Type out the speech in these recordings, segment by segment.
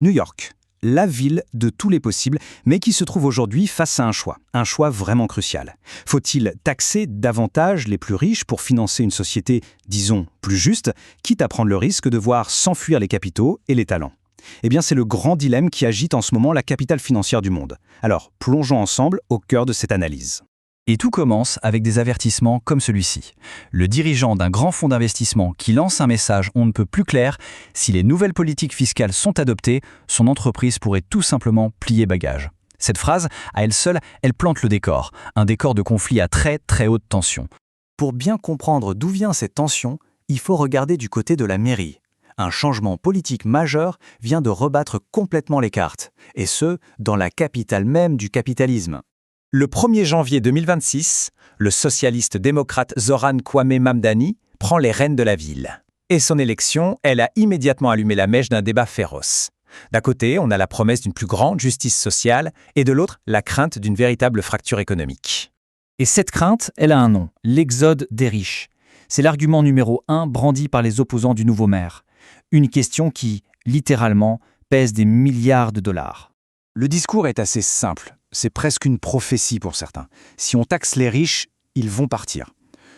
New York, la ville de tous les possibles, mais qui se trouve aujourd'hui face à un choix vraiment crucial. Faut-il taxer davantage les plus riches pour financer une société, disons, plus juste, quitte à prendre le risque de voir s'enfuir les capitaux et les talents? Eh bien, c'est le grand dilemme qui agite en ce moment la capitale financière du monde. Alors, plongeons ensemble au cœur de cette analyse. Et tout commence avec des avertissements comme celui-ci. Le dirigeant d'un grand fonds d'investissement qui lance un message on ne peut plus clair, si les nouvelles politiques fiscales sont adoptées, son entreprise pourrait tout simplement plier bagage. Cette phrase, à elle seule, elle plante le décor, un décor de conflit à très très haute tension. Pour bien comprendre d'où vient cette tension, il faut regarder du côté de la mairie. Un changement politique majeur vient de rebattre complètement les cartes, et ce, dans la capitale même du capitalisme. Le 1er janvier 2026, le socialiste démocrate Zoran Kwame Mamdani prend les rênes de la ville. Et son élection, elle a immédiatement allumé la mèche d'un débat féroce. D'un côté, on a la promesse d'une plus grande justice sociale, et de l'autre, la crainte d'une véritable fracture économique. Et cette crainte, elle a un nom, l'exode des riches. C'est l'argument numéro 1 brandi par les opposants du nouveau maire. Une question qui, littéralement, pèse des milliards de dollars. Le discours est assez simple. C'est presque une prophétie pour certains. Si on taxe les riches, ils vont partir.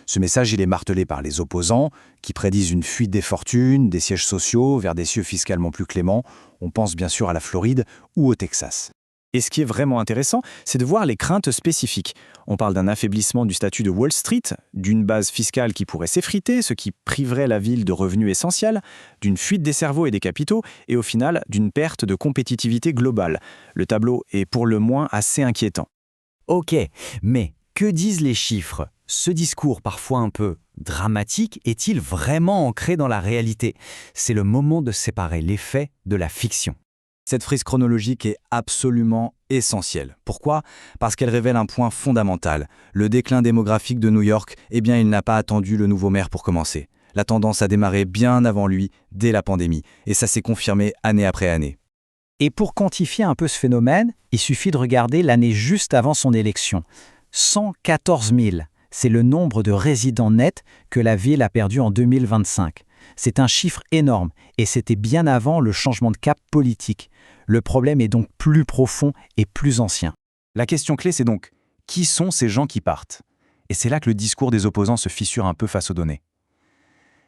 Ce message, il est martelé par les opposants, qui prédisent une fuite des fortunes, des sièges sociaux vers des cieux fiscalement plus cléments. On pense bien sûr à la Floride ou au Texas. Et ce qui est vraiment intéressant, c'est de voir les craintes spécifiques. On parle d'un affaiblissement du statut de Wall Street, d'une base fiscale qui pourrait s'effriter, ce qui priverait la ville de revenus essentiels, d'une fuite des cerveaux et des capitaux, et au final, d'une perte de compétitivité globale. Le tableau est pour le moins assez inquiétant. Ok, mais que disent les chiffres? Ce discours parfois un peu dramatique est-il vraiment ancré dans la réalité? C'est le moment de séparer les faits de la fiction. Cette frise chronologique est absolument essentielle. Pourquoi? Parce qu'elle révèle un point fondamental. Le déclin démographique de New York, il n'a pas attendu le nouveau maire pour commencer. La tendance a démarré bien avant lui, dès la pandémie, et ça s'est confirmé année après année. Et pour quantifier un peu ce phénomène, il suffit de regarder l'année juste avant son élection. 114 000, c'est le nombre de résidents nets que la ville a perdu en 2025. C'est un chiffre énorme, et c'était bien avant le changement de cap politique. Le problème est donc plus profond et plus ancien. La question clé, c'est donc, qui sont ces gens qui partent? Et c'est là que le discours des opposants se fissure un peu face aux données.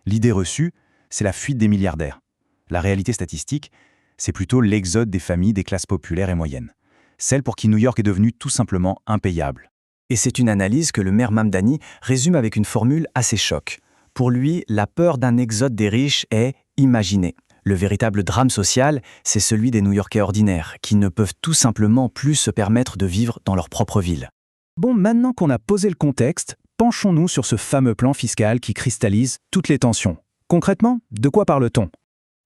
L'idée reçue, c'est la fuite des milliardaires. La réalité statistique, c'est plutôt l'exode des familles des classes populaires et moyennes. Celles pour qui New York est devenu tout simplement impayable. Et c'est une analyse que le maire Mamdani résume avec une formule assez choc. Pour lui, la peur d'un exode des riches est imaginée. Le véritable drame social, c'est celui des New-Yorkais ordinaires, qui ne peuvent tout simplement plus se permettre de vivre dans leur propre ville. Bon, maintenant qu'on a posé le contexte, penchons-nous sur ce fameux plan fiscal qui cristallise toutes les tensions. Concrètement, de quoi parle-t-on?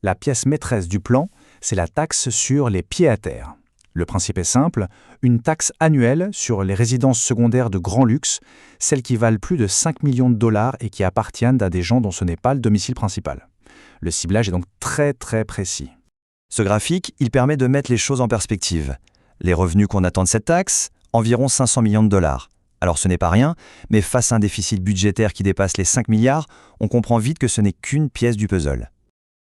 La pièce maîtresse du plan, c'est la taxe sur les pieds-à-terre. Le principe est simple, une taxe annuelle sur les résidences secondaires de grand luxe, celles qui valent plus de 5 millions de dollars et qui appartiennent à des gens dont ce n'est pas le domicile principal. Le ciblage est donc très très précis. Ce graphique, il permet de mettre les choses en perspective. Les revenus qu'on attend de cette taxe, environ 500 millions de dollars. Alors ce n'est pas rien, mais face à un déficit budgétaire qui dépasse les 5 milliards, on comprend vite que ce n'est qu'une pièce du puzzle.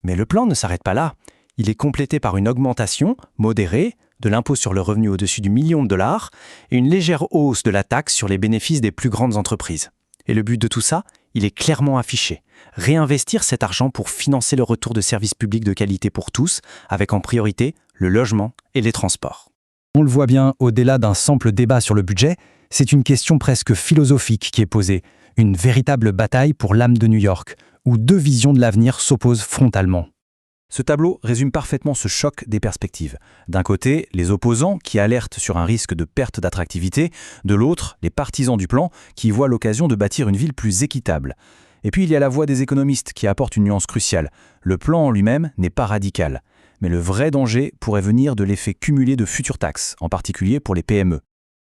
Mais le plan ne s'arrête pas là. Il est complété par une augmentation, modérée, de l'impôt sur le revenu au-dessus du million de dollars et une légère hausse de la taxe sur les bénéfices des plus grandes entreprises. Et le but de tout ça, il est clairement affiché. Réinvestir cet argent pour financer le retour de services publics de qualité pour tous, avec en priorité le logement et les transports. On le voit bien, au-delà d'un simple débat sur le budget, c'est une question presque philosophique qui est posée, une véritable bataille pour l'âme de New York, où deux visions de l'avenir s'opposent frontalement. Ce tableau résume parfaitement ce choc des perspectives. D'un côté, les opposants qui alertent sur un risque de perte d'attractivité, de l'autre, les partisans du plan qui voient l'occasion de bâtir une ville plus équitable. Et puis il y a la voix des économistes qui apporte une nuance cruciale. Le plan en lui-même n'est pas radical, mais le vrai danger pourrait venir de l'effet cumulé de futures taxes, en particulier pour les PME.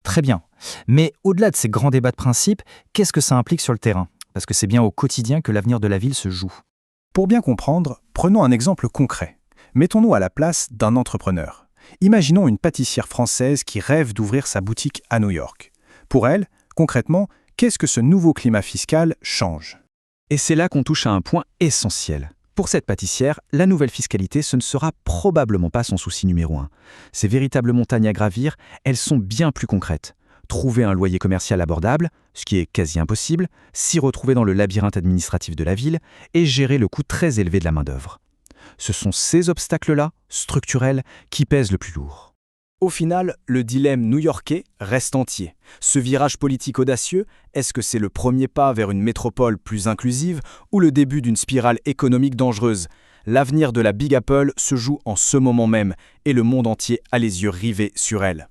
Très bien, mais au-delà de ces grands débats de principe, qu'est-ce que ça implique sur le terrain? Parce que c'est bien au quotidien que l'avenir de la ville se joue. Pour bien comprendre, prenons un exemple concret. Mettons-nous à la place d'un entrepreneur. Imaginons une pâtissière française qui rêve d'ouvrir sa boutique à New York. Pour elle, concrètement, qu'est-ce que ce nouveau climat fiscal change? Et c'est là qu'on touche à un point essentiel. Pour cette pâtissière, la nouvelle fiscalité, ce ne sera probablement pas son souci numéro 1. Ces véritables montagnes à gravir, elles sont bien plus concrètes. Trouver un loyer commercial abordable, ce qui est quasi impossible, s'y retrouver dans le labyrinthe administratif de la ville et gérer le coût très élevé de la main-d'œuvre. Ce sont ces obstacles-là, structurels, qui pèsent le plus lourd. Au final, le dilemme new-yorkais reste entier. Ce virage politique audacieux, est-ce que c'est le premier pas vers une métropole plus inclusive ou le début d'une spirale économique dangereuse? L'avenir de la Big Apple se joue en ce moment même et le monde entier a les yeux rivés sur elle.